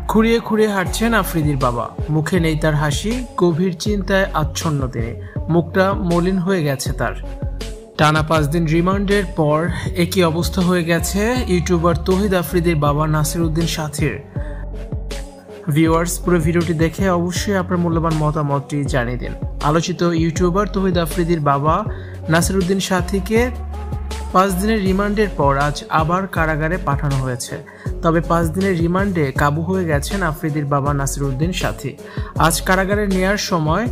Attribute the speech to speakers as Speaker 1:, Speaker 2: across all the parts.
Speaker 1: খুঁড়িয়ে খুঁড়িয়ে হাঁটছেন আফ্রিদির বাবা। মুখে নেই তার হাসি, গভীর চিন্তায় আচ্ছন্ন তিনি। মুখটা মলিন হয়ে গেছে তার। টানা 5 দিন রিমান্ডের পর একই অবস্থা হয়ে গেছে ইউটিউবার তৌহিদ আফ্রিদির বাবা নাসির উদ্দিন সাথীর। ভিউয়ার্স, পুরো ভিডিওটি দেখে অবশ্যই আপনার মূল্যবান মতামতটি জানিয়ে দিন। আলোচিত ইউটিউবার তৌহিদ আফ্রিদির বাবা নাসির উদ্দিন সাথীকে 5 দিনের রিমান্ডের পর আজ আবার কারাগারে পাঠানো হয়েছে। তবে 5 দিনের রিমান্ডে কাবু হয়ে গেছেন আফ্রিদির বাবা নাসির উদ্দিন সাথী। আজ কারাগারে নেয়ার সময়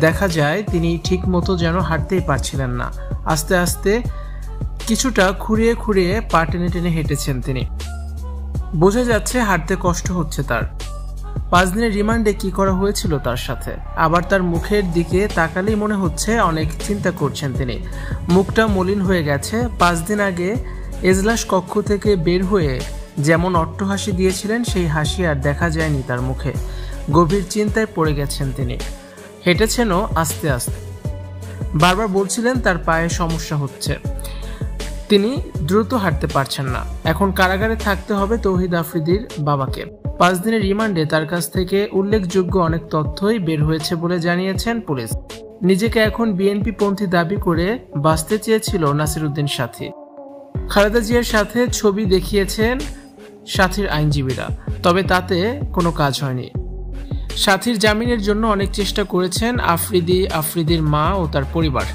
Speaker 1: দেখা যায় তিনি ঠিক মতো যেন হাঁটতেই পারছিলেন না। আস্তে আস্তে কিছুটা খুঁড়িয়ে খুঁড়িয়ে পা টেনে টেনে হেঁটেছেন তিনি। বোঝা যাচ্ছে হাঁটতে কষ্ট হচ্ছে তার। 5 দিনের রিমান্ডে কি করা হয়েছিল তার সাথে? আবার তার মুখের দিকে তাকালেই মনে হচ্ছে অনেক চিন্তা করছেন তিনি। মুখটা মলিন হয়ে গেছে। 5 দিন আগে এজলাস কক্ষ থেকে বের হয়ে যেমন অট্টহাসি দিয়েছিলেন সেই হাসি আর দেখা যায়নি তার মুখে। গভীর চিন্তায় পড়ে গেছেন তিনি। হেঁটেছেনও আস্তে আস্তে। বারবার বলছিলেন তার পায়ে সমস্যা হচ্ছে, তিনি দ্রুত হাঁটতে পারছেন না। এখন কারাগারে থাকতে হবে তৌহিদ আফ্রিদির বাবাকে। 5 দিনের রিমান্ডে তার কাছ থেকে উল্লেখযোগ্য অনেক তথ্যই বের হয়েছে বলে জানিয়েছেন পুলিশ। নিজেকে এখন বিএনপি পন্থী দাবি করে বাঁচতে চেয়েছিল নাসির উদ্দিন সাথী। খালেদা জিয়ার সাথে ছবি দেখিয়েছেন সাথীর আইনজীবীরা, তবে তাতে কোনো কাজ হয়নি। সাথীর জামিনের জন্য অনেক চেষ্টা করেছেন আফ্রিদির মা ও তার পরিবার।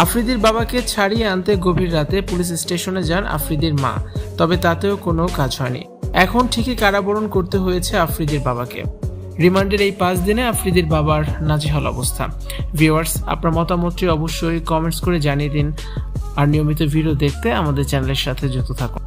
Speaker 1: আফ্রিদির বাবাকে ছাড়িয়ে আনতে গভীর রাতে পুলিশ স্টেশনে যান আফ্রিদির মা, তবে তাতেও কোনো কাজ হয়নি। এখন ঠিকই কারাবরণ করতে হয়েছে আফ্রিদির বাবাকে। রিমান্ডের এই 5 দিনে আফ্রিদির বাবার নাজেহাল অবস্থা। ভিউয়ার্স, আপনার মতামতটি অবশ্যই কমেন্টস করে জানিয়ে দিন। আর নিয়মিত ভিডিও দেখতে আমাদের চ্যানেলের সাথে যুক্ত থাকুন।